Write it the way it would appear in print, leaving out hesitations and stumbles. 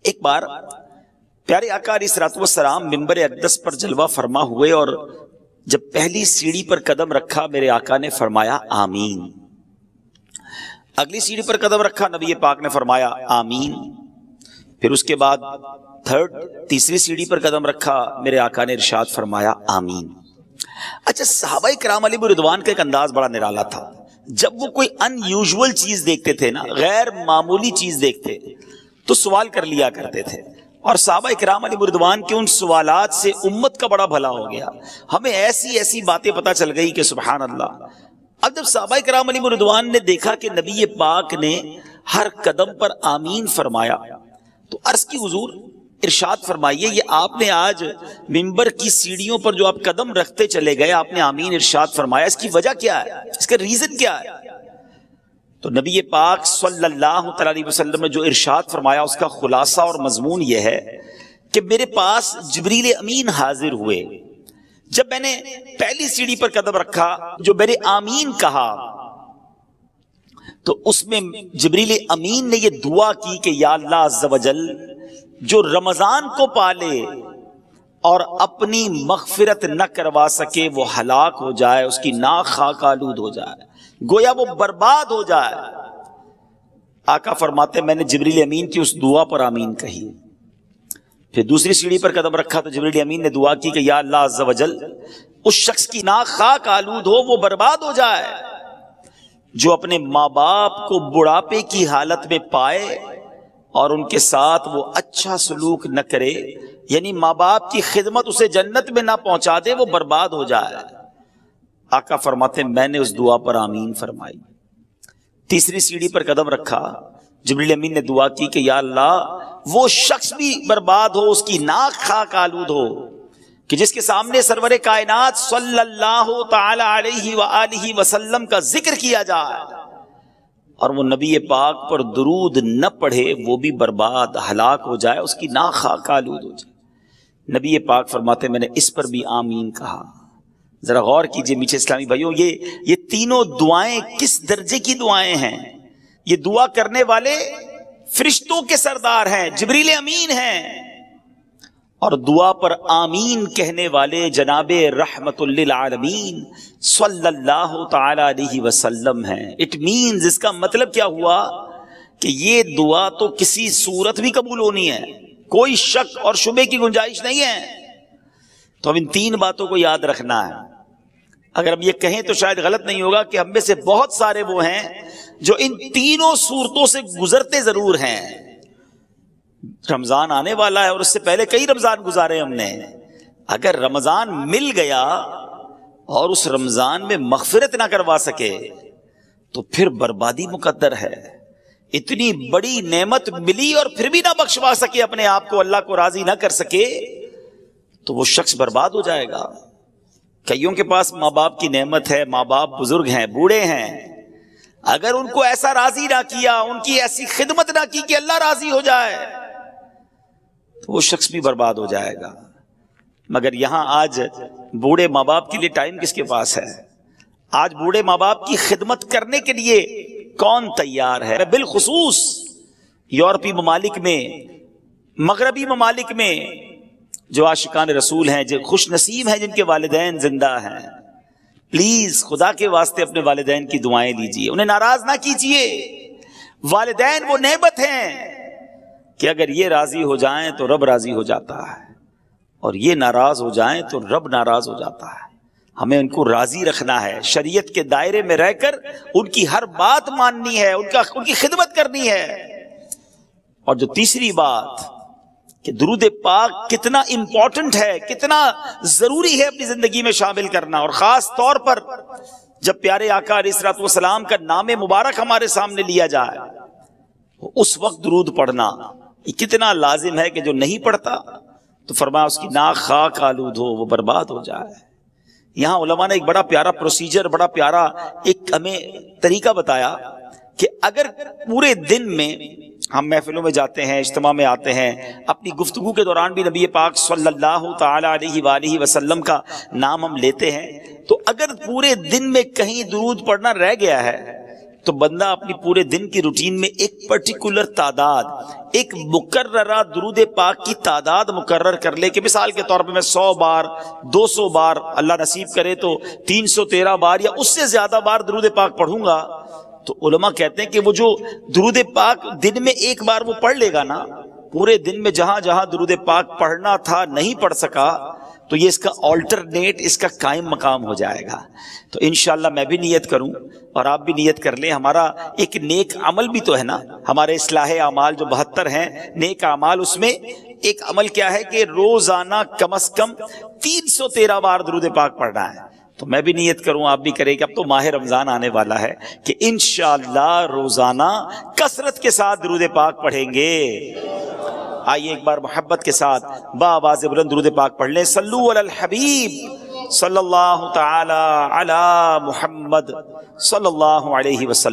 ایک بار پیارے آقا علیہ الصلوۃ والسلام منبر اقدس پر جلوہ فرما ہوئے اور جب پہلی سیڑھی پر قدم رکھا میرے آقا نے فرمایا آمین. اگلی سیڑھی پر قدم رکھا نبی پاک نے فرمایا آمین. پھر اس کے بعد تیسری سیڑھی پر قدم رکھا میرے آقا نے ارشاد فرمایا آمین. اچھا، صحابہ کرام علیہم رضوان کا ایک انداز بڑا نرالا تھا. جب وہ کوئی ان یوزول چیز دیکھتے تھے نا، غیر معمولی چیز دیکھتے تو سوال کر لیا کرتے تھے، اور صحابہ کرام علیہم رضوان کے ان سوالات سے امت کا بڑا بھلا ہو گیا. ہمیں ایسی ایسی باتیں پتہ چل گئی کہ سبحان اللہ. اب جب صحابہ کرام علیہم رضوان نے دیکھا کہ نبی پاک نے ہر قدم پر آمین فرمایا تو عرض کی حضور ارشاد فرمائیے، یہ آپ نے آج منبر کی سیڑھیوں پر جو آپ قدم رکھتے چلے گئے آپ نے آمین ارشاد فرمایا، اس کی وجہ کیا ہے، اس کا ریزن کیا ہے؟ تو نبی پاک صلی اللہ علیہ وسلم نے جو ارشاد فرمایا اس کا خلاصہ اور مضمون یہ ہے کہ میرے پاس جبریل امین حاضر ہوئے. جب میں نے پہلی سیڑھی پر قدم رکھا، جو میں نے آمین کہا تو اس میں جبریل امین نے یہ دعا کی کہ یا اللہ عز و جل، جو رمضان کو پالے اور اپنی مغفرت نہ کروا سکے وہ ہلاک ہو جائے، اس کی ناک خاک آلود ہو جائے، گویا وہ برباد ہو جائے. آقا فرماتے میں نے جبریل امین کی اس دعا پر آمین کہی. پھر دوسری سیڑھی پر قدم رکھا تو جبریل امین نے دعا کی کہ یا اللہ عز و جل، اس شخص کی ناک خاک آلود ہو، وہ برباد ہو جائے جو اپنے ماں باپ کو بڑھاپے کی حالت میں پائے اور ان کے ساتھ وہ اچھا سلوک نہ کرے، یعنی ماں باپ کی خدمت اسے جنت میں نہ پہنچا دے، وہ برباد ہو جائے. آقا فرماتے میں نے اس دعا پر آمین فرمائی. تیسری سیڑھی پر قدم رکھا، جبریل امین نے دعا کی کہ یا اللہ، وہ شخص بھی برباد ہو، اس کی ناک خاک آلود ہو کہ جس کے سامنے سرور کائنات صلی اللہ تعالی علیہ وآلہ وسلم کا ذکر کیا جائے اور وہ نبی پاک پر درود نہ پڑھے، وہ بھی برباد ہلاک ہو جائے، اس کی ناک خاک آلود ہو جائے. نبی پاک فرماتے میں نے اس پر بھی آمین کہا. ذرا غور کیجئے میٹھے اسلامی بھائیوں، یہ تینوں دعائیں کس درجے کی دعائیں ہیں؟ یہ دعا کرنے والے فرشتوں کے سردار ہیں، جبریل امین ہیں، اور دعا پر آمین کہنے والے جناب رحمت للعالمین صلی اللہ تعالی علیہ وسلم ہیں. اٹ مینز، اس کا مطلب کیا ہوا کہ یہ دعا تو کسی صورت بھی قبول ہونی ہے، کوئی شک اور شبے کی گنجائش نہیں ہے. تو ہم ان تین باتوں کو یاد رکھنا ہے. اگر ہم یہ کہیں تو شاید غلط نہیں ہوگا کہ ہم میں سے بہت سارے وہ ہیں جو ان تینوں صورتوں سے گزرتے ضرور ہیں. رمضان آنے والا ہے اور اس سے پہلے کئی رمضان گزارے ہم نے. اگر رمضان مل گیا اور اس رمضان میں مغفرت نہ کروا سکے تو پھر بربادی مقدر ہے. اتنی بڑی نعمت ملی اور پھر بھی نہ بخشوا سکے اپنے آپ کو، اللہ کو راضی نہ کر سکے تو وہ شخص برباد ہو جائے گا. کئیوں کے پاس ماں باپ کی نعمت ہے، ماں باپ بزرگ ہیں، بوڑھے ہیں، اگر ان کو ایسا راضی نہ کیا، ان کی ایسی خدمت نہ کی کہ اللہ راضی ہو جائے تو وہ شخص بھی برباد ہو جائے گا. مگر یہاں آج بوڑھے ماں باپ کے لیے ٹائم کس کے پاس ہے؟ آج بوڑھے ماں باپ کی خدمت کرنے کے لیے کون تیار ہے؟ بالخصوص یورپی ممالک میں، مغربی ممالک میں جو عاشقان رسول ہیں، جو خوش نصیب ہیں جن کے والدین زندہ ہیں، پلیز خدا کے واسطے اپنے والدین کی دعائیں لیجئے، انہیں ناراض نہ کیجئے. والدین وہ نعمت ہیں کہ اگر یہ راضی ہو جائیں تو رب راضی ہو جاتا ہے، اور یہ ناراض ہو جائیں تو رب ناراض ہو جاتا ہے. ہمیں ان کو راضی رکھنا ہے، شریعت کے دائرے میں رہ کر ان کی ہر بات ماننی ہے، ان کی خدمت کرنی ہے. اور جو تیسری بات کہ درود پاک کتنا امپورٹنٹ ہے، کتنا ضروری ہے اپنی زندگی میں شامل کرنا، اور خاص طور پر جب پیارے آقا علیہ الصلوۃ والسلام کا نام مبارک ہمارے سامنے لیا جائے اس وقت درود پڑھنا یہ کتنا لازم ہے کہ جو نہیں پڑھتا تو فرمایا اس کی ناک خاک آلود ہو، وہ برباد ہو جائے. یہاں علماء نے ایک بڑا پیارا پروسیجر، بڑا پیارا ایک ہمیں طریقہ بتایا کہ اگر پورے دن میں ہم محفلوں میں جاتے ہیں، اجتماع میں آتے ہیں، اپنی گفتگو کے دوران بھی نبی پاک صلی اللہ تعالی علیہ وآلہ وسلم کا نام ہم لیتے ہیں، تو اگر پورے دن میں کہیں درود پڑھنا رہ گیا ہے تو بندہ اپنی پورے دن کی روٹین میں ایک پرٹیکولر تعداد، ایک مقررہ درود پاک کی تعداد مقرر کر لے کہ مثال کے طور پہ میں 100 بار 200 بار اللہ نصیب کرے تو 313 بار یا اس سے زیادہ بار درود پاک پڑھوں گا، تو علماء کہتے ہیں کہ وہ جو درود پاک دن میں ایک بار وہ پڑھ لے گا نا، پورے دن میں جہاں جہاں درود پاک پڑھنا تھا نہیں پڑھ سکا تو یہ اس کا آلٹرنیٹ، اس کا قائم مقام ہو جائے گا۔ تو انشاءاللہ میں بھی نیت کروں اور آپ بھی نیت کر لیں۔ ہمارا ایک نیک عمل بھی تو ہے نا، ہمارے اصلاح اعمال جو 72 ہیں نیک اعمال، اس میں ایک عمل کیا ہے کہ روزانہ کم از کم 313 بار درود پاک پڑھنا ہے۔ تو میں بھی نیت کروں، آپ بھی کریں کہ اب تو ماہ رمضان آنے والا ہے کہ انشاءاللہ روزانہ کثرت کے ساتھ درود پاک پڑھیں گے۔ آئیے ایک بار محبت کے ساتھ بآواز بلند درود پاک پڑھ لیں۔ صلو علی الحبیب صلی اللہ تعالی علی محمد صلی اللہ علیہ وسلم۔